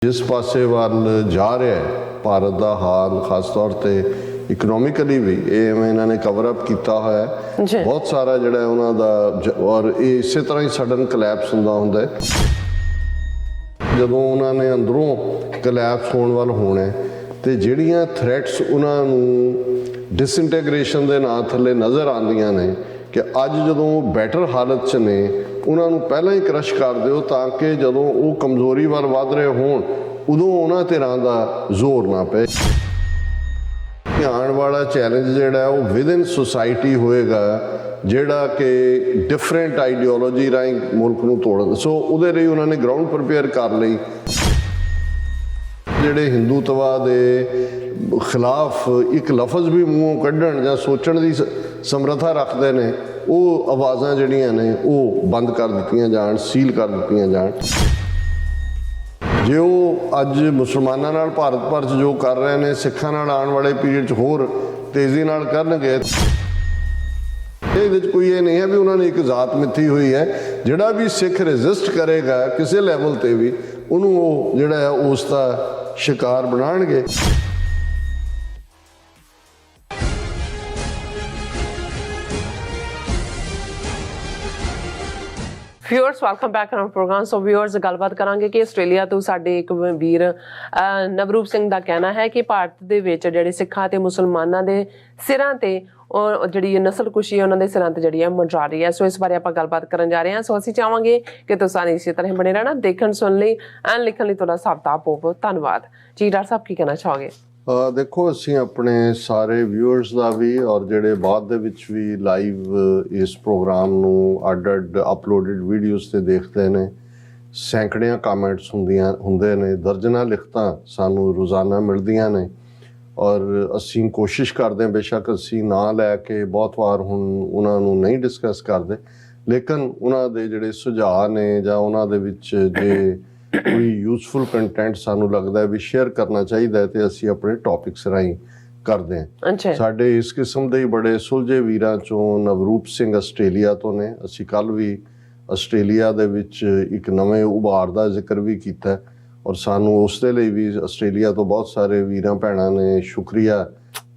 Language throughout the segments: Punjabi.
ਜਿਸ ਪਾਸੇ ਵੱਲ ਜਾ ਰਿਹਾ ਹੈ ਭਾਰਤ ਦਾ ਹਾਲ, ਖਾਸ ਤੌਰ ਤੇ ਇਕਨੋਮਿਕਲੀ ਵੀ ਇਹ ਇਹਨਾਂ ਨੇ ਕਵਰ ਅਪ ਕੀਤਾ ਹੋਇਆ ਹੈ ਬਹੁਤ ਸਾਰਾ ਜਿਹੜਾ ਉਹਨਾਂ ਦਾ, ਔਰ ਇਹ ਇਸੇ ਤਰ੍ਹਾਂ ਹੀ ਸਡਨ ਕਲੈਪਸ ਹੁੰਦਾ ਹੈ ਜਦੋਂ ਉਹਨਾਂ ਨੇ ਅੰਦਰੋਂ ਕਲੈਪਸ ਹੋਣ ਵੱਲ ਹੋਣਾ ਤੇ ਜਿਹੜੀਆਂ ਥ੍ਰੈਟਸ ਉਹਨਾਂ ਨੂੰ ਡਿਸਇੰਟੈਗ੍ਰੇਸ਼ਨ ਦੇ ਨਾਂ ਥੱਲੇ ਨਜ਼ਰ ਆਉਂਦੀਆਂ ਨੇ ਕਿ ਅੱਜ ਜਦੋਂ ਬੈਟਰ ਹਾਲਤ 'ਚ ਨੇ ਉਹਨਾਂ ਨੂੰ ਪਹਿਲਾਂ ਹੀ ਕ੍ਰਸ਼ ਕਰ ਦਿਓ ਤਾਂ ਕਿ ਜਦੋਂ ਉਹ ਕਮਜ਼ੋਰੀ ਵੱਲ ਵੱਧ ਰਹੇ ਹੋਣ ਉਦੋਂ ਉਹਨਾਂ ਧਿਰਾਂ ਦਾ ਜ਼ੋਰ ਨਾ ਪਏ। ਆਉਣ ਵਾਲਾ ਚੈਲੰਜ ਜਿਹੜਾ ਉਹ ਵਿਦਿਨ ਸੁਸਾਇਟੀ ਹੋਏਗਾ ਜਿਹੜਾ ਕਿ ਡਿਫਰੈਂਟ ਆਈਡੀਓਲੋਜੀ ਰਾਹੀਂ ਮੁਲਕ ਨੂੰ ਤੋੜਨ, ਸੋ ਉਹਦੇ ਲਈ ਉਹਨਾਂ ਨੇ ਗਰਾਊਂਡ ਪ੍ਰਿਪੇਅਰ ਕਰ ਲਈ। ਜਿਹੜੇ ਹਿੰਦੂਤਵਾ ਦੇ ਖਿਲਾਫ ਇੱਕ ਲਫ਼ਜ਼ ਵੀ ਮੂੰਹੋਂ ਕੱਢਣ ਜਾਂ ਸੋਚਣ ਦੀ ਸਮਰੱਥਾ ਰੱਖਦੇ ਨੇ ਉਹ ਆਵਾਜ਼ਾਂ ਜਿਹੜੀਆਂ ਨੇ ਉਹ ਬੰਦ ਕਰ ਦਿੱਤੀਆਂ ਜਾਣ, ਸੀਲ ਕਰ ਦਿੱਤੀਆਂ ਜਾਣ। ਜੇ ਉਹ ਅੱਜ ਮੁਸਲਮਾਨਾਂ ਨਾਲ ਭਾਰਤ ਭਰ 'ਚ ਜੋ ਕਰ ਰਹੇ ਨੇ ਸਿੱਖਾਂ ਨਾਲ ਆਉਣ ਵਾਲੇ ਪੀਰੀਅਡ 'ਚ ਹੋਰ ਤੇਜ਼ੀ ਨਾਲ ਕਰਨਗੇ। ਇਹਦੇ 'ਚ ਕੋਈ ਇਹ ਨਹੀਂ ਹੈ ਵੀ ਉਹਨਾਂ ਨੇ ਇੱਕ ਜ਼ਾਤ ਮਿੱਥੀ ਹੋਈ ਹੈ। ਜਿਹੜਾ ਵੀ ਸਿੱਖ ਰੈਜ਼ਿਸਟ ਕਰੇਗਾ ਕਿਸੇ ਲੈਵਲ ਤੇ ਵੀ ਉਹਨੂੰ ਉਹ ਜਿਹੜਾ ਹੈ ਉਸ ਦਾ ਸ਼ਿਕਾਰ ਬਣਾਉਣਗੇ। Viewers welcome back on programme. So viewers ਗੱਲਬਾਤ ਕਰਾਂਗੇ ਕਿ ਆਸਟ੍ਰੇਲੀਆ ਤੋਂ ਸਾਡੇ ਇੱਕ ਵੀਰ ਨਵਰੂਪ ਸਿੰਘ ਦਾ ਕਹਿਣਾ ਹੈ ਕਿ ਭਾਰਤ ਦੇ ਵਿੱਚ ਜਿਹੜੇ ਸਿੱਖਾਂ ਤੇ ਮੁਸਲਮਾਨਾਂ ਦੇ ਸਿਰਾਂ ਤੇ ਉਹ ਜਿਹੜੀ ਨਸਲਕੁਸ਼ੀ ਉਹਨਾਂ ਦੇ ਸਿਰਾਂ ਤੇ ਜਿਹੜੀ ਹੈ ਮੰਡਰਾ ਰਹੀ ਹੈ। ਸੋ ਇਸ ਬਾਰੇ ਆਪਾਂ ਗੱਲਬਾਤ ਕਰਨ ਜਾ ਰਹੇ ਹਾਂ। ਸੋ ਅਸੀਂ ਚਾਹਾਂਗੇ ਕਿ ਤੁਸੀਂ ਇਸੇ ਤਰ੍ਹਾਂ ਬਣੇ ਰਹਿਣਾ, ਦੇਖਣ ਸੁਣ ਲਈ ਐਂਡ ਲਿਖਣ ਲਈ ਤੁਹਾਡਾ ਸਭ ਦਾ ਬਹੁਤ ਧੰਨਵਾਦ ਜੀ। ਡਾਕਟਰ ਸਾਹਿਬ ਕੀ ਕਹਿਣਾ ਚਾਹੋਗੇ? ਦੇਖੋ, ਅਸੀਂ ਆਪਣੇ ਸਾਰੇ ਵਿਊਅਰਸ ਦਾ ਵੀ ਔਰ ਜਿਹੜੇ ਬਾਅਦ ਦੇ ਵਿੱਚ ਵੀ ਲਾਈਵ ਇਸ ਪ੍ਰੋਗਰਾਮ ਨੂੰ ਅੱਡ ਅਪਲੋਡਡ ਵੀਡੀਓਜ਼ ਤੇ ਦੇਖਦੇ ਨੇ, ਸੈਂਕੜਿਆਂ ਕਮੈਂਟਸ ਹੁੰਦੇ ਨੇ, ਦਰਜਨਾਂ ਲਿਖਤਾਂ ਸਾਨੂੰ ਰੋਜ਼ਾਨਾ ਮਿਲਦੀਆਂ ਨੇ ਔਰ ਅਸੀਂ ਕੋਸ਼ਿਸ਼ ਕਰਦੇ ਹਾਂ, ਬੇਸ਼ੱਕ ਅਸੀਂ ਨਾਂ ਲੈ ਕੇ ਬਹੁਤ ਵਾਰ ਹੁਣ ਉਹਨਾਂ ਨੂੰ ਨਹੀਂ ਡਿਸਕਸ ਕਰਦੇ, ਲੇਕਿਨ ਉਹਨਾਂ ਦੇ ਜਿਹੜੇ ਸੁਝਾਅ ਨੇ ਜਾਂ ਉਹਨਾਂ ਦੇ ਵਿੱਚ ਜੇ ਕੋਈ ਯੂਜ਼ਫੁਲ ਕੰਟੈਂਟ ਸਾਨੂੰ ਲੱਗਦਾ ਵੀ ਸ਼ੇਅਰ ਕਰਨਾ ਚਾਹੀਦਾ ਤੇ ਅਸੀਂ ਆਪਣੇ ਟੌਪਿਕਸ ਰਾਹੀਂ ਕਰਦੇ ਹਾਂ। ਸਾਡੇ ਇਸ ਕਿਸਮ ਦੇ ਬੜੇ ਸੁਲਝੇ ਵੀਰਾਂ ਚੋਂ ਨਵਰੂਪ ਸਿੰਘ ਆਸਟ੍ਰੇਲੀਆ ਤੋਂ ਨੇ। ਅਸੀਂ ਕੱਲ੍ਹ ਵੀ ਆਸਟ੍ਰੇਲੀਆ ਦੇ ਵਿੱਚ ਇੱਕ ਨਵੇਂ ਉਭਾਰ ਦਾ ਜ਼ਿਕਰ ਵੀ ਕੀਤਾ ਔਰ ਸਾਨੂੰ ਉਸ ਦੇ ਲਈ ਵੀ ਆਸਟ੍ਰੇਲੀਆ ਤੋਂ ਬਹੁਤ ਸਾਰੇ ਵੀਰਾਂ ਭੈਣਾਂ ਨੇ ਸ਼ੁਕਰੀਆ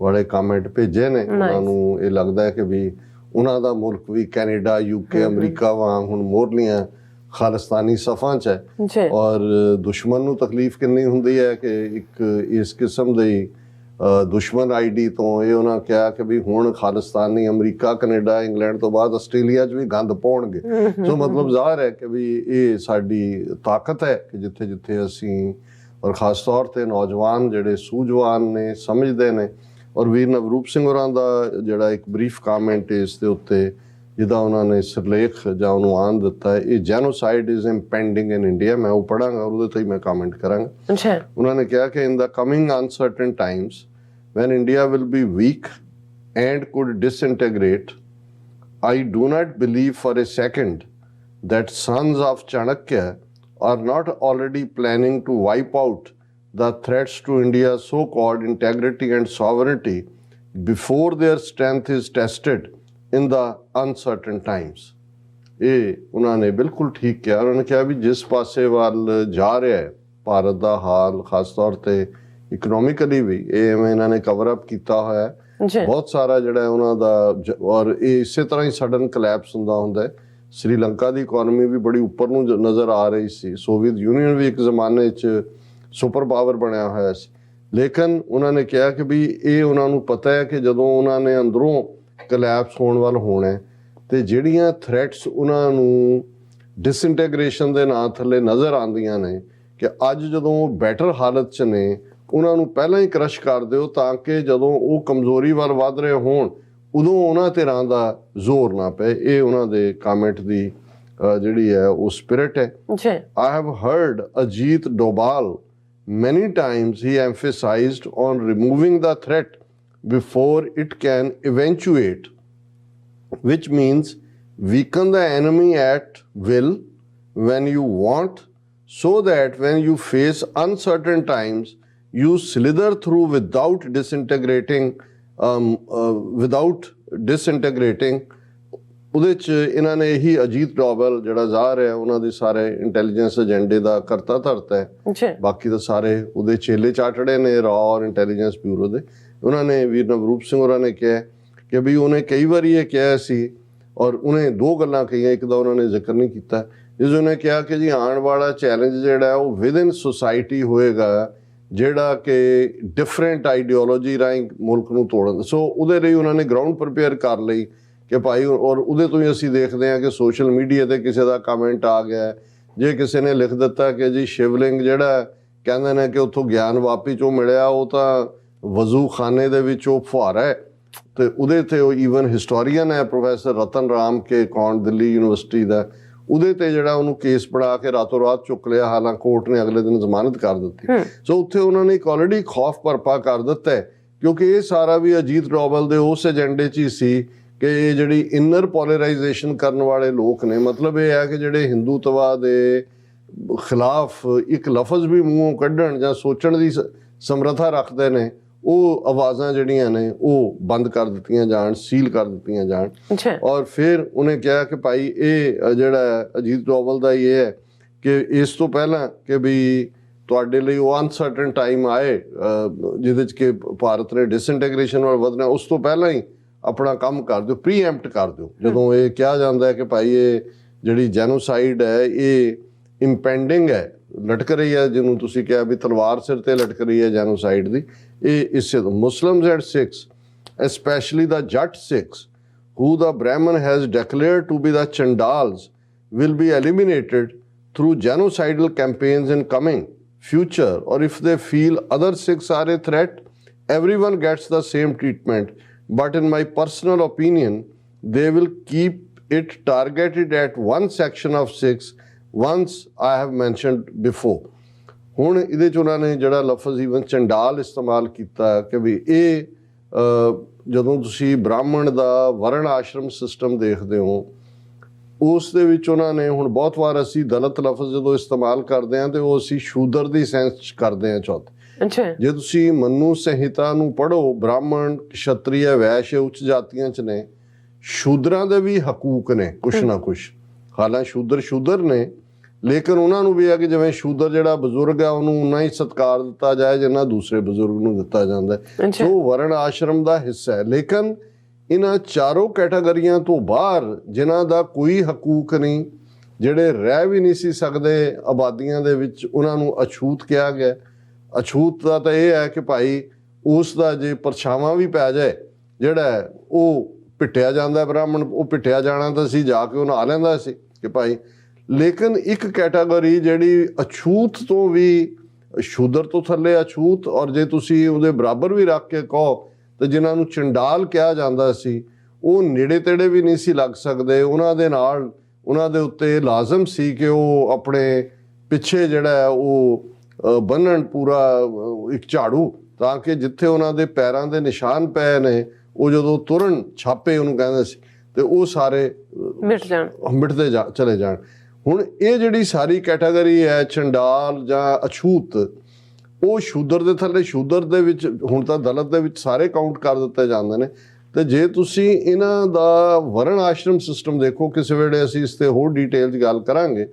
ਵਾਲੇ ਕਮੈਂਟ ਭੇਜੇ ਨੇ। ਉਹਨਾਂ ਨੂੰ ਇਹ ਲੱਗਦਾ ਹੈ ਕਿ ਵੀ ਉਹਨਾਂ ਦਾ ਮੁਲਕ ਵੀ ਕੈਨੇਡਾ, UK, ਅਮਰੀਕਾ ਵਾਂਗ ਹੁਣ ਮੋਹਰਲੀਆਂ ਖਾਲਿਸਤਾਨੀ ਸਫਾਂ 'ਚ ਹੈ ਔਰ ਦੁਸ਼ਮਣ ਨੂੰ ਤਕਲੀਫ ਕਿੰਨੀ ਹੁੰਦੀ ਹੈ ਕਿ ਇੱਕ ਇਸ ਕਿਸਮ ਦੀ ਦੁਸ਼ਮਣ ਆਈਡੀ ਤੋਂ ਇਹ ਉਹਨਾਂ ਕਿਹਾ ਕਿ ਵੀ ਹੁਣ ਖਾਲਿਸਤਾਨੀ ਅਮਰੀਕਾ, ਕੈਨੇਡਾ, ਇੰਗਲੈਂਡ ਤੋਂ ਬਾਅਦ ਆਸਟ੍ਰੇਲੀਆ 'ਚ ਵੀ ਗੰਦ ਪਾਉਣਗੇ। ਸੋ ਮਤਲਬ ਜ਼ਾਹਰ ਹੈ ਕਿ ਵੀ ਇਹ ਸਾਡੀ ਤਾਕਤ ਹੈ ਕਿ ਜਿੱਥੇ ਜਿੱਥੇ ਅਸੀਂ ਔਰ ਖ਼ਾਸ ਤੌਰ 'ਤੇ ਨੌਜਵਾਨ ਜਿਹੜੇ ਸੂਝਵਾਨ ਨੇ, ਸਮਝਦੇ ਨੇ। ਔਰ ਵੀਰ ਨਵਰੂਪ ਸਿੰਘ ਹੋਰਾਂ ਦਾ ਜਿਹੜਾ ਇੱਕ ਬਰੀਫ ਕਾਮੈਂਟ ਇਸ ਦੇ ਉੱਤੇ ਜਿਹਦਾ ਉਹਨਾਂ ਨੇ ਸਿਰਲੇਖ ਜਾਂ ਉਹਨੂੰ ਦਿੱਤਾ ਹੈ, ਇਹ ਜੈਨੋਸਾਈਡ ਇਜ਼ ਇੰਪੈਂਡਿੰਗ ਇਨ ਇੰਡੀਆ, ਮੈਂ ਉਹ ਪੜ੍ਹਾਂਗਾ ਉਹਦੇ ਤੇ ਹੀ ਮੈਂ ਕਮੈਂਟ ਕਰਾਂਗਾ। ਉਹਨਾਂ ਨੇ ਕਿਹਾ ਕਿ in the coming uncertain times when India will be weak and could disintegrate, I do not believe for a second that sons of Chanakya are not already planning to wipe out the threats to India's so-called integrity and sovereignty before their strength is tested in the uncertain times। ਇਹ ਉਹਨਾਂ ਨੇ ਬਿਲਕੁਲ ਠੀਕ ਕਿਹਾ। ਉਹਨਾਂ ਨੇ ਕਿਹਾ ਵੀ ਜਿਸ ਪਾਸੇ ਵੱਲ ਜਾ ਰਿਹਾ ਹੈ ਭਾਰਤ ਦਾ ਹਾਲ, ਖਾਸ ਤੌਰ ਤੇ ਇਕਨੋਮਿਕਲੀ ਵੀ ਇਹ ਇਹਨਾਂ ਨੇ ਕਵਰ ਅਪ ਕੀਤਾ ਹੋਇਆ ਹੈ ਬਹੁਤ ਸਾਰਾ ਜਿਹੜਾ ਉਹਨਾਂ ਦਾ, ਔਰ ਇਹ ਇਸੇ ਤਰ੍ਹਾਂ ਹੀ ਸਡਨ ਕਲੈਪਸ ਹੁੰਦਾ ਹੈ। ਸ੍ਰੀਲੰਕਾ ਦੀ ਇਕੋਨਮੀ ਵੀ ਬੜੀ ਉੱਪਰ ਨੂੰ ਨਜ਼ਰ ਆ ਰਹੀ ਸੀ, ਸੋਵੀਅਤ ਯੂਨੀਅਨ ਵੀ ਇੱਕ ਜ਼ਮਾਨੇ 'ਚ ਸੁਪਰ ਪਾਵਰ ਬਣਿਆ ਹੋਇਆ ਸੀ, ਲੇਕਿਨ ਉਹਨਾਂ ਨੇ ਕਿਹਾ ਕਿ ਵੀ ਇਹ ਉਹਨਾਂ ਨੂੰ ਪਤਾ ਹੈ ਕਿ ਜਦੋਂ ਉਹਨਾਂ ਨੇ ਅੰਦਰੋਂ ਕਲੈਪਸ ਹੋਣ ਵੱਲ ਹੋਣਾ ਤੇ ਜਿਹੜੀਆਂ ਥ੍ਰੈਟਸ ਉਹਨਾਂ ਨੂੰ ਡਿਸਇੰਟੈਗ੍ਰੇਸ਼ਨ ਦੇ ਨਾਂ ਥੱਲੇ ਨਜ਼ਰ ਆਉਂਦੀਆਂ ਨੇ ਕਿ ਅੱਜ ਜਦੋਂ ਬੈਟਰ ਹਾਲਤ 'ਚ ਨੇ ਉਹਨਾਂ ਨੂੰ ਪਹਿਲਾਂ ਹੀ ਕ੍ਰਸ਼ ਕਰ ਦਿਓ ਤਾਂ ਕਿ ਜਦੋਂ ਉਹ ਕਮਜ਼ੋਰੀ ਵੱਲ ਵੱਧ ਰਹੇ ਹੋਣ ਉਦੋਂ ਉਹਨਾਂ ਧਿਰਾਂ ਦਾ ਜ਼ੋਰ ਨਾ ਪਏ। ਇਹ ਉਹਨਾਂ ਦੇ ਕਮੈਂਟ ਦੀ ਜਿਹੜੀ ਹੈ ਉਹ ਸਪਿਰਿਟ ਹੈ। I have heard Ajit Dobal many times he emphasized on removing the threat before it can eventuate, which means weaken the enemy at will when you want, so that when you face uncertain times you slither through without disintegrating ਉਹਦੇ 'ਚ ਇਹਨਾਂ ਨੇ ਇਹੀ ਅਜੀਤ ਡੋਵਲ ਜਿਹੜਾ ਜ਼ਾਹਰ ਹੈ ਉਹਨਾਂ ਦੇ ਸਾਰੇ ਇੰਟੈਲੀਜੈਂਸ ਏਜੰਡੇ ਦਾ ਕਰਤਾ ਧਰਤਾ ਹੈ, ਬਾਕੀ ਤਾਂ ਸਾਰੇ ਉਹਦੇ ਚੇਲੇ ਚਾਟੜੇ ਨੇ ਰਾ ਔਰ ਇੰਟੈਲੀਜੈਂਸ ਬਿਊਰੋ ਦੇ। ਉਹਨਾਂ ਨੇ ਵੀਰ ਨਵਰੂਪ ਸਿੰਘ ਹੋਰਾਂ ਨੇ ਕਿਹਾ ਕਿ ਵੀ ਉਹਨੇ ਕਈ ਵਾਰੀ ਇਹ ਕਿਹਾ ਸੀ ਔਰ ਉਹਨੇ ਦੋ ਗੱਲਾਂ ਕਹੀਆਂ, ਇੱਕ ਦਾ ਉਹਨਾਂ ਨੇ ਜ਼ਿਕਰ ਨਹੀਂ ਕੀਤਾ, ਜਿਸ ਉਹਨੇ ਕਿਹਾ ਕਿ ਜੀ ਆਉਣ ਵਾਲਾ ਚੈਲੰਜ ਜਿਹੜਾ ਉਹ ਵਿਦਨ ਸੁਸਾਇਟੀ ਹੋਏਗਾ, ਜਿਹੜਾ ਕਿ ਡਿਫਰੈਂਟ ਆਈਡੀਓਲੋਜੀ ਰਾਹੀਂ ਮੁਲਕ ਨੂੰ ਤੋੜਨ। ਸੋ ਉਹਦੇ ਲਈ ਉਹਨਾਂ ਨੇ ਗਰਾਊਂਡ ਪ੍ਰਿਪੇਅਰ ਕਰ ਲਈ ਕਿ ਭਾਈ, ਔਰ ਉਹਦੇ ਤੋਂ ਹੀ ਅਸੀਂ ਦੇਖਦੇ ਹਾਂ ਕਿ ਸੋਸ਼ਲ ਮੀਡੀਆ 'ਤੇ ਕਿਸੇ ਦਾ ਕਮੈਂਟ ਆ ਗਿਆ, ਜੇ ਕਿਸੇ ਨੇ ਲਿਖ ਦਿੱਤਾ ਕਿ ਜੀ ਸ਼ਿਵਲਿੰਗ ਜਿਹੜਾ ਕਹਿੰਦੇ ਨੇ ਕਿ ਉੱਥੋਂ ਗਿਆਨ ਵਾਪੀ 'ਚੋਂ ਮਿਲਿਆ, ਉਹ ਤਾਂ ਵਜ਼ੂ ਖਾਨੇ ਦੇ ਵਿੱਚ ਉਹ ਫੁਹਾਰਾ ਹੈ, ਤੇ ਉਹਦੇ 'ਤੇ ਉਹ ਈਵਨ ਹਿਸਟੋਰੀਅਨ ਹੈ ਪ੍ਰੋਫੈਸਰ ਰਤਨ ਰਾਮ ਕੇ ਕੌਣ ਦਿੱਲੀ ਯੂਨੀਵਰਸਿਟੀ ਦਾ, ਉਹਦੇ 'ਤੇ ਜਿਹੜਾ ਉਹਨੂੰ ਕੇਸ ਬਣਾ ਕੇ ਰਾਤੋਂ ਰਾਤ ਚੁੱਕ ਲਿਆ, ਹਾਲਾਂ ਕੋਰਟ ਨੇ ਅਗਲੇ ਦਿਨ ਜ਼ਮਾਨਤ ਕਰ ਦਿੱਤੀ। ਸੋ ਉੱਥੇ ਉਹਨਾਂ ਨੇ ਇੱਕ ਆਲਰੇਡੀ ਖੌਫ ਭਰਪਾ ਕਰ ਦਿੱਤਾ ਹੈ, ਕਿਉਂਕਿ ਇਹ ਸਾਰਾ ਵੀ ਅਜੀਤ ਡੋਵਲ ਦੇ ਉਸ ਏਜੰਡੇ 'ਚ ਹੀ ਸੀ ਕਿ ਇਹ ਜਿਹੜੀ ਇਨਰ ਪੋਲਰਾਈਜੇਸ਼ਨ ਕਰਨ ਵਾਲੇ ਲੋਕ ਨੇ, ਮਤਲਬ ਇਹ ਹੈ ਕਿ ਜਿਹੜੇ ਹਿੰਦੂਤਵਾ ਦੇ ਖਿਲਾਫ ਇੱਕ ਲਫ਼ਜ਼ ਵੀ ਮੂੰਹੋਂ ਕੱਢਣ ਜਾਂ ਸੋਚਣ ਦੀ ਸਮਰੱਥਾ ਰੱਖਦੇ ਨੇ, ਉਹ ਆਵਾਜ਼ਾਂ ਜਿਹੜੀਆਂ ਨੇ ਉਹ ਬੰਦ ਕਰ ਦਿੱਤੀਆਂ ਜਾਣ, ਸੀਲ ਕਰ ਦਿੱਤੀਆਂ ਜਾਣ। ਔਰ ਫਿਰ ਉਹਨੇ ਕਿਹਾ ਕਿ ਭਾਈ ਇਹ ਜਿਹੜਾ ਅਜੀਤ ਡੋਵਲ ਦਾ ਇਹ ਹੈ ਕਿ ਇਸ ਤੋਂ ਪਹਿਲਾਂ ਕਿ ਵੀ ਤੁਹਾਡੇ ਲਈ ਉਹ ਅਨਸਰਟਨ ਟਾਈਮ ਆਏ ਜਿਹਦੇ 'ਚ ਕਿ ਭਾਰਤ ਨੇ ਡਿਸਇੰਟੀਗ੍ਰੇਸ਼ਨ ਵੱਲ ਵਧਣਾ, ਉਸ ਤੋਂ ਪਹਿਲਾਂ ਹੀ ਆਪਣਾ ਕੰਮ ਕਰ ਦਿਓ, ਪ੍ਰੀਐਂਪਟ ਕਰ ਦਿਓ। ਜਦੋਂ ਇਹ ਕਿਹਾ ਜਾਂਦਾ ਹੈ ਕਿ ਭਾਈ ਇਹ ਜਿਹੜੀ ਜੈਨੋਸਾਈਡ ਹੈ ਇਹ ਇੰਪੈਂਡਿੰਗ ਹੈ, ਲਟਕ ਰਹੀ ਹੈ, ਜਿਹਨੂੰ ਤੁਸੀਂ ਕਿਹਾ ਵੀ ਤਲਵਾਰ ਸਿਰ ਤੇ ਲਟਕ ਰਹੀ ਹੈ ਜੈਨੋਸਾਈਡ ਦੀ, ਇਹ ਇਸੇ ਤੋਂ Muslims and Sikhs especially the Jat Sikhs who the Brahman has declared to be the Chandals will be eliminated through genocidal campaigns in coming future, or if they feel other Sikhs are a threat, everyone gets the same treatment, but in my personal opinion they will keep it targeted at one section of Sikhs once I have mentioned before। ਹੁਣ ਇਹਦੇ 'ਚ ਉਹਨਾਂ ਨੇ ਜਿਹੜਾ ਲਫ਼ਜ਼ ਈਵਨ ਚੰਡਾਲ ਇਸਤੇਮਾਲ ਕੀਤਾ ਕਿ ਵੀ ਇਹ ਜਦੋਂ ਤੁਸੀਂ ਬ੍ਰਾਹਮਣ ਦਾ ਵਰਣ ਆਸ਼ਰਮ ਸਿਸਟਮ ਦੇਖਦੇ ਹੋ, ਉਸ ਦੇ ਵਿੱਚ ਉਹਨਾਂ ਨੇ ਹੁਣ ਬਹੁਤ ਵਾਰ ਅਸੀਂ ਦਲਿਤ ਲਫ਼ਜ਼ ਜਦੋਂ ਇਸਤੇਮਾਲ ਕਰਦੇ ਹਾਂ ਤੇ ਉਹ ਅਸੀਂ ਸ਼ੂਦਰ ਦੀ ਸੈਂਸ 'ਚ ਕਰਦੇ ਹਾਂ ਚੌਥੇ। ਜੇ ਤੁਸੀਂ ਮਨੂ ਸੰਹਿਤਾ ਨੂੰ ਪੜ੍ਹੋ, ਬ੍ਰਾਹਮਣ ਕਸ਼ਤਰੀਆ ਵੈਸ਼ ਉੱਚ ਜਾਤੀਆਂ 'ਚ ਨੇ, ਸ਼ੂਦਰਾਂ ਦੇ ਵੀ ਹਕੂਕ ਨੇ ਕੁਛ ਨਾ ਕੁਛ, ਹਾਲਾਂ ਸ਼ੂਦਰ ਨੇ, ਲੇਕਿਨ ਉਹਨਾਂ ਨੂੰ ਵੀ ਹੈ ਕਿ ਜਿਵੇਂ ਸ਼ੂਦਰ ਜਿਹੜਾ ਬਜ਼ੁਰਗ ਹੈ ਉਹਨੂੰ ਉਨਾ ਹੀ ਸਤਿਕਾਰ ਦਿੱਤਾ ਜਾਏ ਜਿੰਨਾ ਦੂਸਰੇ ਬਜ਼ੁਰਗ ਨੂੰ ਦਿੱਤਾ ਜਾਂਦਾ ਹੈ। ਸੋ ਵਰਣ ਆਸ਼ਰਮ ਦਾ ਹਿੱਸਾ ਹੈ, ਲੇਕਿਨ ਇਹਨਾਂ ਚਾਰੋਂ ਕੈਟਾਗਰੀਆਂ ਤੋਂ ਬਾਹਰ ਜਿਨ੍ਹਾਂ ਦਾ ਕੋਈ ਹਕੂਕ ਨਹੀਂ, ਜਿਹੜੇ ਰਹਿ ਵੀ ਨਹੀਂ ਸੀ ਸਕਦੇ ਆਬਾਦੀਆਂ ਦੇ ਵਿੱਚ, ਉਹਨਾਂ ਨੂੰ ਅਛੂਤ ਕਿਹਾ ਗਿਆ। ਅਛੂਤ ਦਾ ਤਾਂ ਇਹ ਹੈ ਕਿ ਭਾਈ ਉਸ ਦਾ ਜੇ ਪਰਛਾਵਾਂ ਵੀ ਪੈ ਜਾਏ ਜਿਹੜਾ ਉਹ ਪਿੱਟਿਆ ਜਾਂਦਾ ਬ੍ਰਾਹਮਣ, ਉਹ ਪਿੱਟਿਆ ਜਾਣਾ ਤਾਂ ਸੀ ਜਾ ਕੇ ਉਹ ਨਹਾ ਲੈਂਦਾ ਸੀ ਕਿ ਭਾਈ। ਲੇਕਿਨ ਇੱਕ ਕੈਟਾਗਰੀ ਜਿਹੜੀ ਅਛੂਤ ਤੋਂ ਵੀ, ਸ਼ੂਦਰ ਤੋਂ ਥੱਲੇ ਅਛੂਤ, ਔਰ ਜੇ ਤੁਸੀਂ ਉਹਦੇ ਬਰਾਬਰ ਵੀ ਰੱਖ ਕੇ ਕਹੋ ਤਾਂ ਜਿਨ੍ਹਾਂ ਨੂੰ ਚੰਡਾਲ ਕਿਹਾ ਜਾਂਦਾ ਸੀ, ਉਹ ਨੇੜੇ ਤੇੜੇ ਵੀ ਨਹੀਂ ਸੀ ਲੱਗ ਸਕਦੇ। ਉਹਨਾਂ ਦੇ ਨਾਲ ਉਹਨਾਂ ਦੇ ਉੱਤੇ ਲਾਜ਼ਮ ਸੀ ਕਿ ਉਹ ਆਪਣੇ ਪਿੱਛੇ ਜਿਹੜਾ ਉਹ ਬੰਨਣ ਪੂਰਾ ਇੱਕ ਝਾੜੂ, ਤਾਂ ਕਿ ਜਿੱਥੇ ਉਹਨਾਂ ਦੇ ਪੈਰਾਂ ਦੇ ਨਿਸ਼ਾਨ ਪਏ ਨੇ ਉਹ ਜਦੋਂ ਤੁਰਨ ਛਾਪੇ ਉਹਨੂੰ ਕਹਿੰਦੇ ਸੀ, ਤੇ ਉਹ ਸਾਰੇ ਮਿਟਦੇ ਚਲੇ ਜਾਣ। ਹੁਣ ਇਹ ਜਿਹੜੀ ਸਾਰੀ ਕੈਟਾਗਰੀ ਹੈ ਚੰਡਾਲ ਜਾਂ ਅਛੂਤ, ਉਹ ਸ਼ੂਦਰ ਦੇ ਥੱਲੇ, ਸ਼ੂਦਰ ਦੇ ਵਿੱਚ ਹੁਣ ਤਾਂ ਦਲਿਤ ਦੇ ਵਿੱਚ ਸਾਰੇ ਕਾਊਂਟ ਕਰ ਦਿੱਤੇ ਜਾਂਦੇ ਨੇ। ਤੇ ਜੇ ਤੁਸੀਂ ਇਹਨਾਂ ਦਾ ਵਰਣ ਆਸ਼ਰਮ ਸਿਸਟਮ ਦੇਖੋ, ਕਿਸੇ ਵੇਲੇ ਅਸੀਂ ਇਸ ਤੇ ਹੋਰ ਡਿਟੇਲ 'ਚ ਗੱਲ ਕਰਾਂਗੇ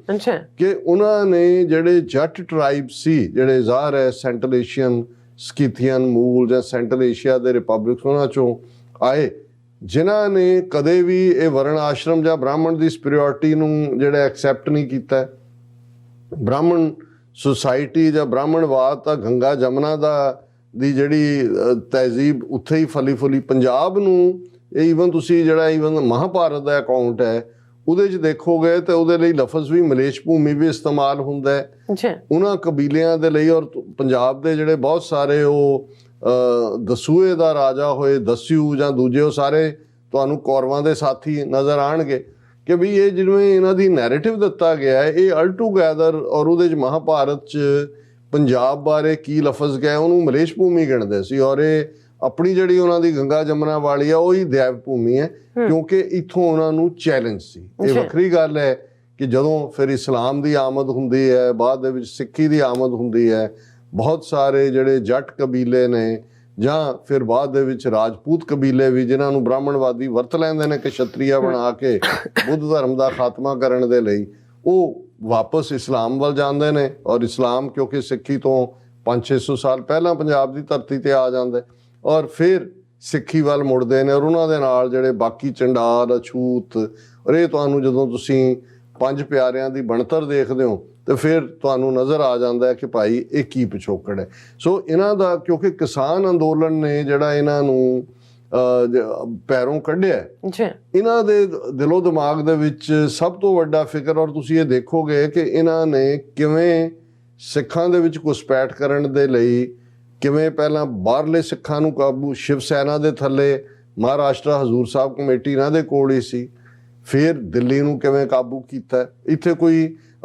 ਕਿ ਉਹਨਾਂ ਨੇ ਜਿਹੜੇ ਜੱਟ ਟ੍ਰਾਈਬ ਸੀ, ਜਿਹੜੇ ਜ਼ਾਹਰ ਹੈ ਸੈਂਟਰਲ ਏਸ਼ੀਅਨ ਸਕੀਥੀਅਨ ਮੂਲ ਜਾਂ ਸੈਂਟਰਲ ਏਸ਼ੀਆ ਦੇ ਰਿਪਬਲਿਕਸ ਉਹਨਾਂ 'ਚੋਂ ਆਏ, ਜਿਨ੍ਹਾਂ ਨੇ ਕਦੇ ਵੀ ਇਹ ਵਰਣ ਆਸ਼ਰਮ ਜਾਂ ਬ੍ਰਾਹਮਣ ਦੀ ਸੁਪੀਰੀਅਰਿਟੀ ਨੂੰ ਜਿਹੜਾ ਐਕਸੈਪਟ ਨਹੀਂ ਕੀਤਾ। ਬ੍ਰਾਹਮਣ ਸੁਸਾਇਟੀ ਜਾਂ ਬ੍ਰਾਹਮਣਵਾਦ ਤਾਂ ਗੰਗਾ ਜਮਨਾ ਦੀ ਜਿਹੜੀ ਤਹਿਜ਼ੀਬ ਉੱਥੇ ਹੀ ਫਲੀ ਫੁੱਲੀ। ਪੰਜਾਬ ਨੂੰ ਇਹ ਈਵਨ ਤੁਸੀਂ ਜਿਹੜਾ ਈਵਨ ਮਹਾਭਾਰਤ ਦਾ ਅਕਾਊਂਟ ਹੈ ਉਹਦੇ 'ਚ ਦੇਖੋਗੇ ਤਾਂ ਉਹਦੇ ਲਈ ਲਫ਼ਜ਼ ਵੀ ਮਲੇਸ਼ ਭੂਮੀ ਵੀ ਇਸਤੇਮਾਲ ਹੁੰਦਾ ਹੈ ਉਹਨਾਂ ਕਬੀਲਿਆਂ ਦੇ ਲਈ। ਔਰ ਪੰਜਾਬ ਦੇ ਜਿਹੜੇ ਬਹੁਤ ਸਾਰੇ ਉਹ ਦਸੂਏ ਦਾ ਰਾਜਾ ਹੋਏ, ਦਸਿਊ ਜਾਂ ਦੂਜੇ, ਉਹ ਸਾਰੇ ਤੁਹਾਨੂੰ ਕੌਰਵਾਂ ਦੇ ਸਾਥੀ ਨਜ਼ਰ ਆਉਣਗੇ ਕਿ ਵੀ ਇਹ ਜਿਵੇਂ ਇਹਨਾਂ ਦੀ ਨੈਰੇਟਿਵ ਦਿੱਤਾ ਗਿਆ ਹੈ ਇਹ ਅਲ ਟੂਗੈਦਰ। ਔਰ ਉਹਦੇ 'ਚ ਮਹਾਭਾਰਤ 'ਚ ਪੰਜਾਬ ਬਾਰੇ ਕੀ ਲਫ਼ਜ਼ ਗਿਆ ਉਹਨੂੰ ਮਲੇਸ਼ ਭੂਮੀ ਗਿਣਦੇ ਸੀ, ਔਰ ਇਹ ਆਪਣੀ ਜਿਹੜੀ ਉਹਨਾਂ ਦੀ ਗੰਗਾ ਜਮਨਾ ਵਾਲੀ ਆ ਉਹੀ ਦੇਵ ਭੂਮੀ ਹੈ, ਕਿਉਂਕਿ ਇੱਥੋਂ ਉਹਨਾਂ ਨੂੰ ਚੈਲੰਜ ਸੀ। ਇਹ ਵੱਖਰੀ ਗੱਲ ਹੈ ਕਿ ਜਦੋਂ ਫਿਰ ਇਸਲਾਮ ਦੀ ਆਮਦ ਹੁੰਦੀ ਹੈ, ਬਾਅਦ ਦੇ ਵਿੱਚ ਸਿੱਖੀ ਦੀ ਆਮਦ ਹੁੰਦੀ ਹੈ, ਬਹੁਤ ਸਾਰੇ ਜਿਹੜੇ ਜੱਟ ਕਬੀਲੇ ਨੇ ਜਾਂ ਫਿਰ ਬਾਅਦ ਦੇ ਵਿੱਚ ਰਾਜਪੂਤ ਕਬੀਲੇ ਵੀ ਜਿਨ੍ਹਾਂ ਨੂੰ ਬ੍ਰਾਹਮਣਵਾਦੀ ਵਰਤ ਲੈਂਦੇ ਨੇ ਕਿ ਛਤਰੀਆ ਬਣਾ ਕੇ ਬੁੱਧ ਧਰਮ ਦਾ ਖਾਤਮਾ ਕਰਨ ਦੇ ਲਈ, ਉਹ ਵਾਪਸ ਇਸਲਾਮ ਵੱਲ ਜਾਂਦੇ ਨੇ। ਔਰ ਇਸਲਾਮ ਕਿਉਂਕਿ ਸਿੱਖੀ ਤੋਂ 500-600 ਸਾਲ ਪਹਿਲਾਂ ਪੰਜਾਬ ਦੀ ਧਰਤੀ ਤੇ ਆ ਜਾਂਦਾ ਔਰ ਫਿਰ ਸਿੱਖੀ ਵੱਲ ਮੁੜਦੇ ਨੇ। ਔਰ ਉਹਨਾਂ ਦੇ ਨਾਲ ਜਿਹੜੇ ਬਾਕੀ ਚੰਡਾਲ, ਅਛੂਤ, ਔਰ ਇਹ ਤੁਹਾਨੂੰ ਜਦੋਂ ਤੁਸੀਂ ਪੰਜ ਪਿਆਰਿਆਂ ਦੀ ਬਣਤਰ ਦੇਖਦੇ ਹੋ ਤੇ ਫਿਰ ਤੁਹਾਨੂੰ ਨਜ਼ਰ ਆ ਜਾਂਦਾ ਹੈ ਕਿ ਭਾਈ ਇਹ ਕੀ ਪਿਛੋਕੜ ਹੈ। ਸੋ ਇਹਨਾਂ ਦਾ ਕਿਉਂਕਿ ਕਿਸਾਨ ਅੰਦੋਲਨ ਨੇ ਜਿਹੜਾ ਇਹਨਾਂ ਨੂੰ ਪੈਰੋਂ ਕੱਢਿਆ, ਇਹਨਾਂ ਦੇ ਦਿਲੋਂ ਦਿਮਾਗ ਦੇ ਵਿੱਚ ਸਭ ਤੋਂ ਵੱਡਾ ਫਿਕਰ, ਔਰ ਤੁਸੀਂ ਇਹ ਦੇਖੋਗੇ ਕਿ ਇਹਨਾਂ ਨੇ ਕਿਵੇਂ ਸਿੱਖਾਂ ਦੇ ਵਿੱਚ ਘੁਸਪੈਠ ਕਰਨ ਦੇ ਲਈ ਕਿਵੇਂ ਪਹਿਲਾਂ ਬਾਹਰਲੇ ਸਿੱਖਾਂ ਨੂੰ ਕਾਬੂ, ਸ਼ਿਵ ਸੈਨਾ ਦੇ ਥੱਲੇ ਮਹਾਰਾਸ਼ਟਰ ਹਜ਼ੂਰ ਸਾਹਿਬ ਕਮੇਟੀ ਇਹਨਾਂ ਦੇ ਕੋਲ ਹੀ ਸੀ, ਫਿਰ ਦਿੱਲੀ ਨੂੰ ਕਿਵੇਂ ਕਾਬੂ ਕੀਤਾ। ਇੱਥੇ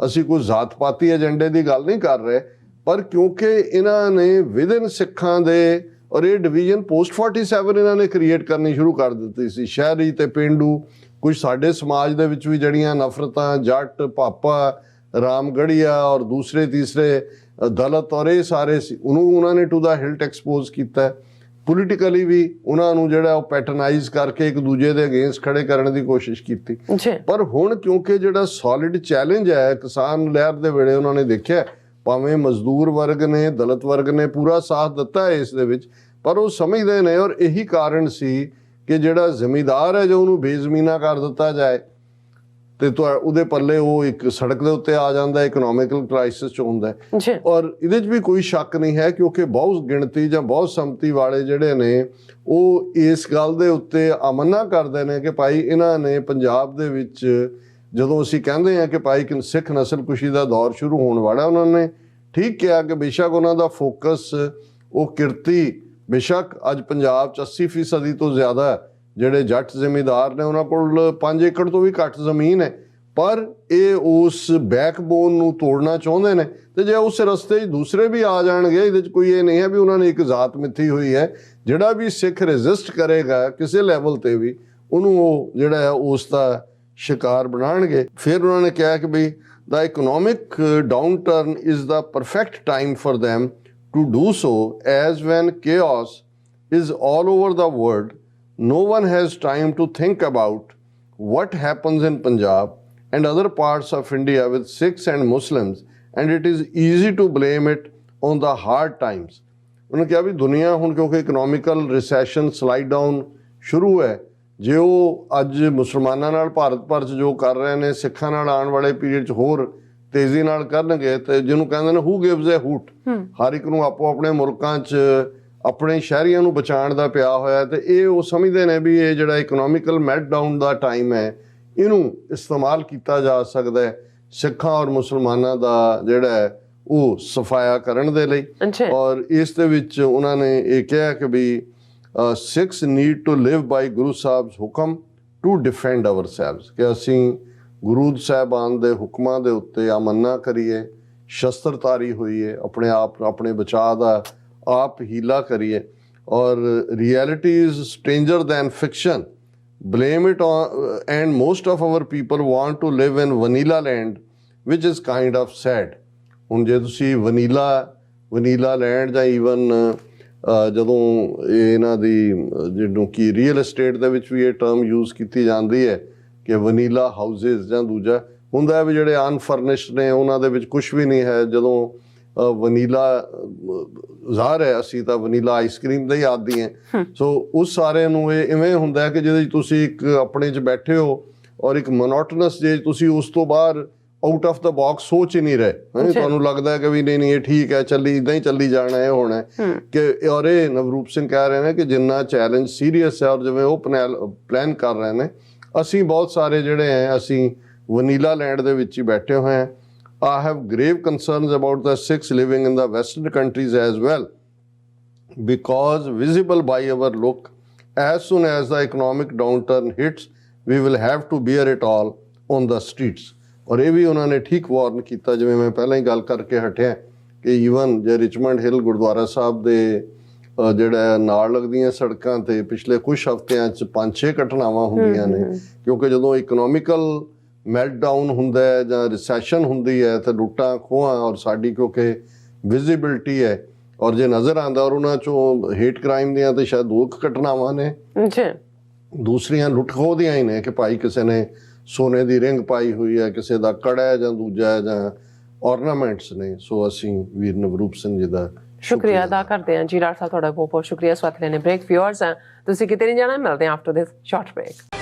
ਅਸੀਂ ਕੋਈ ਜ਼ਾਤ ਪਾਤੀ ਏਜੰਡੇ ਦੀ ਗੱਲ ਨਹੀਂ ਕਰ ਰਹੇ, ਪਰ ਕਿਉਂਕਿ ਇਹਨਾਂ ਨੇ ਵਿਦਿਨ ਸਿੱਖਾਂ ਦੇ, ਔਰ ਇਹ ਡਿਵੀਜ਼ਨ ਪੋਸਟ 47 ਇਹਨਾਂ ਨੇ ਕ੍ਰੀਏਟ ਕਰਨੀ ਸ਼ੁਰੂ ਕਰ ਦਿੱਤੀ ਸੀ, ਸ਼ਹਿਰੀ ਤੇ ਪੇਂਡੂ। ਕੁਝ ਸਾਡੇ ਸਮਾਜ ਦੇ ਵਿੱਚ ਵੀ ਜਿਹੜੀਆਂ ਨਫ਼ਰਤਾਂ, ਜੱਟ, ਪਾਪਾ, ਰਾਮਗੜੀਆ ਔਰ ਦੂਸਰੇ ਤੀਸਰੇ ਦਲਿਤ, ਔਰ ਇਹ ਸਾਰੇ ਸੀ, ਉਹਨੂੰ ਉਹਨਾਂ ਨੇ ਟੂ ਦਾ ਹਿਲਟ ਐਕਸਪੋਜ਼ ਕੀਤਾ। ਪੋਲੀਟੀਕਲੀ ਵੀ ਉਹਨਾਂ ਨੂੰ ਜਿਹੜਾ ਉਹ ਪੈਟਰਨਾਈਜ਼ ਕਰਕੇ ਇੱਕ ਦੂਜੇ ਦੇ ਅਗੇਂਸਟ ਖੜੇ ਕਰਨ ਦੀ ਕੋਸ਼ਿਸ਼ ਕੀਤੀ। ਪਰ ਹੁਣ ਕਿਉਂਕਿ ਜਿਹੜਾ ਸੋਲਿਡ ਚੈਲੰਜ ਹੈ ਕਿਸਾਨ ਲਹਿਰ ਦੇ ਵੇਲੇ, ਉਹਨਾਂ ਨੇ ਦੇਖਿਆ ਭਾਵੇਂ ਮਜ਼ਦੂਰ ਵਰਗ ਨੇ, ਦਲਿਤ ਵਰਗ ਨੇ ਪੂਰਾ ਸਾਥ ਦਿੱਤਾ ਹੈ ਇਸ ਦੇ ਵਿੱਚ, ਪਰ ਉਹ ਸਮਝਦੇ ਨੇ, ਔਰ ਇਹੀ ਕਾਰਨ ਸੀ ਕਿ ਜਿਹੜਾ ਜ਼ਿਮੀਂਦਾਰ ਹੈ ਜੋ ਉਹਨੂੰ ਬੇਜ਼ਮੀਨਾ ਕਰ ਦਿੱਤਾ ਜਾਏ ਤੇ ਉਹਦੇ ਪੱਲੇ ਉਹ ਇੱਕ ਸੜਕ ਦੇ ਉੱਤੇ ਆ ਜਾਂਦਾ, ਇਕਨੋਮਿਕਲ ਕ੍ਰਾਈਸਿਸ 'ਚ ਹੁੰਦਾ। ਔਰ ਇਹਦੇ 'ਚ ਵੀ ਕੋਈ ਸ਼ੱਕ ਨਹੀਂ ਹੈ ਕਿਉਂਕਿ ਬਹੁਤ ਗਿਣਤੀ ਜਾਂ ਬਹੁਤ ਸੰਮਤੀ ਵਾਲੇ ਜਿਹੜੇ ਨੇ ਉਹ ਇਸ ਗੱਲ ਦੇ ਉੱਤੇ ਅਮਨਾ ਕਰਦੇ ਨੇ ਕਿ ਭਾਈ ਇਹਨਾਂ ਨੇ ਪੰਜਾਬ ਦੇ ਵਿੱਚ, ਜਦੋਂ ਅਸੀਂ ਕਹਿੰਦੇ ਹਾਂ ਕਿ ਭਾਈ ਸਿੱਖ ਨਸਲਕੁਸ਼ੀ ਦਾ ਦੌਰ ਸ਼ੁਰੂ ਹੋਣ ਵਾਲਾ, ਉਹਨਾਂ ਨੇ ਠੀਕ ਕਿਹਾ ਕਿ ਬੇਸ਼ੱਕ ਉਹਨਾਂ ਦਾ ਫੋਕਸ ਉਹ ਕਿਰਤੀ, ਬੇਸ਼ੱਕ ਅੱਜ ਪੰਜਾਬ 'ਚ 80% ਤੋਂ ਜ਼ਿਆਦਾ ਜਿਹੜੇ ਜੱਟ ਜ਼ਿਮੀਂਦਾਰ ਨੇ ਉਹਨਾਂ ਕੋਲ 5 ਏਕੜ ਤੋਂ ਵੀ ਘੱਟ ਜ਼ਮੀਨ ਹੈ, ਪਰ ਇਹ ਉਸ ਬੈਕਬੋਨ ਨੂੰ ਤੋੜਨਾ ਚਾਹੁੰਦੇ ਨੇ। ਤੇ ਜੇ ਉਸ ਰਸਤੇ 'ਚ ਦੂਸਰੇ ਵੀ ਆ ਜਾਣਗੇ, ਇਹਦੇ 'ਚ ਕੋਈ ਇਹ ਨਹੀਂ ਹੈ ਵੀ ਉਹਨਾਂ ਨੇ ਇੱਕ ਜ਼ਾਤ ਮਿੱਥੀ ਹੋਈ ਹੈ। ਜਿਹੜਾ ਵੀ ਸਿੱਖ ਰੈਜ਼ਿਸਟ ਕਰੇਗਾ ਕਿਸੇ ਲੈਵਲ ਤੇ ਵੀ, ਉਹਨੂੰ ਉਹ ਜਿਹੜਾ ਹੈ ਉਸ ਦਾ ਸ਼ਿਕਾਰ ਬਣਾਉਣਗੇ। ਫਿਰ ਉਹਨਾਂ ਨੇ ਕਿਹਾ ਕਿ ਬਈ the economic downturn is the perfect time for them to do so, as when chaos is all over the world, no one has time to think about what happens in Punjab and other parts of India with Sikhs and Muslims, and it is easy to blame it on the hard times. उन्होंने कहा भी दुनिया हुण क्योंकि इकनॉमिकल रिसैशन स्लाइड डाउन शुरू है, ਜੇ ਉਹ ਅੱਜ ਮੁਸਲਮਾਨਾਂ ਨਾਲ ਭਾਰਤ ਭਰ 'ਚ ਜੋ ਕਰ ਰਹੇ ਨੇ, ਸਿੱਖਾਂ ਨਾਲ ਆਉਣ ਵਾਲੇ ਪੀਰੀਅਡ 'ਚ ਹੋਰ ਤੇਜ਼ੀ ਨਾਲ ਕਰਨਗੇ ਤੇ ਜਿਹਨੂੰ ਕਹਿੰਦੇ ਨੇ ਹੂ ਗਿਵਜ਼ ਏ ਹੂਟ, ਹਰ ਇੱਕ ਨੂੰ ਆਪੋ ਆਪਣੇ ਮੁਲਕਾਂ 'ਚ ਆਪਣੇ ਸ਼ਹਿਰੀਆਂ ਨੂੰ ਬਚਾਉਣ ਦਾ ਪਿਆ ਹੋਇਆ। ਤੇ ਇਹ ਉਹ ਸਮਝਦੇ ਨੇ ਵੀ ਇਹ ਜਿਹੜਾ ਇਕਨੋਮਿਕਲ ਮੈਲਟਡਾਊਨ ਦਾ ਟਾਈਮ ਹੈ, ਇਹਨੂੰ ਇਸਤੇਮਾਲ ਕੀਤਾ ਜਾ ਸਕਦਾ ਹੈ ਸਿੱਖਾਂ ਔਰ ਮੁਸਲਮਾਨਾਂ ਦਾ ਜਿਹੜਾ ਹੈ ਉਹ ਸਫਾਇਆ ਕਰਨ ਦੇ ਲਈ। ਔਰ ਇਸ ਦੇ ਵਿੱਚ ਉਹਨਾਂ ਨੇ ਇਹ ਕਿਹਾ ਕਿ ਵੀ Sikhs need to live by Guru Sahib's ਹੁਕਮ to defend ourselves, ਕਿ ਅਸੀਂ ਗੁਰੂ ਸਾਹਿਬਾਨ ਦੇ ਹੁਕਮਾਂ ਦੇ ਉੱਤੇ ਅਮਨਾ ਕਰੀਏ, ਸ਼ਸਤਰਧਾਰੀ ਹੋਈਏ, ਆਪਣੇ ਆਪ ਆਪਣੇ ਬਚਾਅ ਦਾ ਆਪ ਹੀਲਾ ਕਰੀਏ। ਔਰ reality is stranger than fiction, blame it on, and most of our people want to live in vanilla land, which is kind of sad. ਹੁਣ ਜੇ ਤੁਸੀਂ ਵਨੀਲਾ ਲੈਂਡ ਜਾਂ ਈਵਨ ਜਦੋਂ ਇਹਨਾਂ ਦੀ ਜਿਹਨੂੰ ਕਿ ਰੀਅਲ ਐਸਟੇਟ ਦੇ ਵਿੱਚ ਵੀ ਇਹ ਟਰਮ ਯੂਜ਼ ਕੀਤੀ ਜਾਂਦੀ ਹੈ ਕਿ ਵਨੀਲਾ ਹਾਊਸਿਸ ਜਾਂ ਦੂਜਾ ਹੁੰਦਾ ਵੀ ਜਿਹੜੇ ਅਨਫਰਨਿਸ਼ਡ ਨੇ ਉਹਨਾਂ ਦੇ ਵਿੱਚ ਕੁਛ ਵੀ ਨਹੀਂ ਹੈ। ਜਦੋਂ ਵਨੀਲਾ ਜ਼ਾਹਰ ਹੈ ਅਸੀਂ ਤਾਂ ਵਨੀਲਾ ਆਈਸਕ੍ਰੀਮ ਦੇ ਹੀ ਆਦੀ ਹੈ। ਸੋ ਉਸ ਸਾਰੇ ਨੂੰ ਇਹ ਇਵੇਂ ਹੁੰਦਾ ਕਿ ਜਿਹਦੇ 'ਚ ਤੁਸੀਂ ਇੱਕ ਆਪਣੇ 'ਚ ਬੈਠੇ ਹੋ ਔਰ ਇੱਕ ਮੋਨੋਟਨਸ ਜੇ ਤੁਸੀਂ ਉਸ ਤੋਂ ਬਾਹਰ ਆਊਟ ਆਫ ਦਾ ਬਾਕਸ ਸੋਚ ਹੀ ਨਹੀਂ ਰਹੇ, ਤੁਹਾਨੂੰ ਲੱਗਦਾ ਹੈ ਕਿ ਵੀ ਨਹੀਂ ਇਹ ਠੀਕ ਹੈ, ਚੱਲੀ ਇੱਦਾਂ ਹੀ ਚੱਲੀ ਜਾਣਾ, ਇਹ ਹੋਣਾ ਕਿ। ਔਰ ਇਹ ਨਵਰੂਪ ਸਿੰਘ ਕਹਿ ਰਹੇ ਨੇ ਕਿ ਜਿੰਨਾ ਚੈਲੰਜ ਸੀਰੀਅਸ ਹੈ ਔਰ ਜਿਵੇਂ ਉਹ ਪਲਾਨ ਕਰ ਰਹੇ ਨੇ, ਅਸੀਂ ਬਹੁਤ ਸਾਰੇ ਜਿਹੜੇ ਹੈ ਅਸੀਂ ਵਨੀਲਾ ਲੈਂਡ ਦੇ ਵਿੱਚ ਹੀ ਬੈਠੇ ਹੋਏ ਹਾਂ। I have grave concerns about the Sikhs living in the Western countries as well, because visible by our look, as soon as the economic downturn hits, we will have to bear it all on the streets. ਔਰ ਇਹ ਵੀ ਉਹਨਾਂ ਨੇ ਠੀਕ ਵਾਰਨ ਕੀਤਾ, ਜਿਵੇਂ ਮੈਂ ਪਹਿਲਾਂ ਹੀ ਗੱਲ ਕਰਕੇ ਹਟਿਆ ਕਿ ਈਵਨ ਜੇ ਰਿਚਮੰਡ ਹਿੱਲ ਗੁਰਦੁਆਰਾ ਸਾਹਿਬ ਦੇ ਜਿਹੜਾ ਨਾਲ ਲੱਗਦੀਆਂ ਸੜਕਾਂ ਤੇ ਪਿਛਲੇ ਕੁਛ ਹਫ਼ਤਿਆਂ 'ਚ 5-6 ਘਟਨਾਵਾਂ ਹੁੰਦੀਆਂ ਨੇ, ਕਿਉਂਕਿ ਜਦੋਂ ਇਕਨੋਮਿਕਲ ਮੈਲਟਡਾਊਨ ਹੁੰਦਾ ਹੈ ਜਾਂ ਰਿਸੈਸ਼ਨ ਹੁੰਦੀ ਹੈ ਤਾਂ ਲੁੱਟਾਂ ਖੋਹਾਂ, ਔਰ ਸਾਡੀ ਕਿਉਂਕਿ ਵਿਜ਼ਿਬਿਲਿਟੀ ਹੈ ਔਰ ਜੇ ਨਜ਼ਰ ਆਉਂਦਾ, ਔਰ ਉਹਨਾਂ ਚੋਂ ਹੇਟ ਕ੍ਰਾਈਮ ਦੀਆਂ ਤੇ ਸ਼ਾਇਦ 2 ਘਟਨਾਵਾਂ ਨੇ, ਦੂਸਰੀਆਂ ਲੁੱਟ ਖੋਹ ਦੀਆਂ ਹੀ ਨੇ ਕਿ ਭਾਈ ਕਿਸੇ ਨੇ ਸੋਨੇ ਦੀ ਰਿੰਗ ਪਾਈ ਹੋਈ ਹੈ, ਕਿਸੇ ਦਾ ਕੜਾ ਹੈ ਜਾਂ ਦੂਜਾ ਹੈ ਜਾਂ ornaments ਨੇ। ਸੋ ਅਸੀਂ ਵੀਰ ਨਵਰੂਪ ਸਿੰਘ ਜੀ ਦਾ ਸ਼ੁਕਰੀਆ ਅਦਾ ਕਰਦੇ ਹਾਂ ਜੀ। ਡਾਕਟਰ ਸਾਹਿਬ ਤੁਹਾਡਾ ਬਹੁਤ ਬਹੁਤ ਸ਼ੁਕਰੀਆ। ਸਵਾਤ ਲੈਣੇ ਬ੍ਰੇਕ। ਵਿਊਅਰਸ ਤੁਸੀਂ ਕਿਤੇ ਨਹੀਂ ਜਾਣਾ, ਮਿਲਦੇ ਹਾਂ ਆਫਟਰ ਦਿਸ ਸ਼ਾਰਟ ਬ੍ਰੇਕ।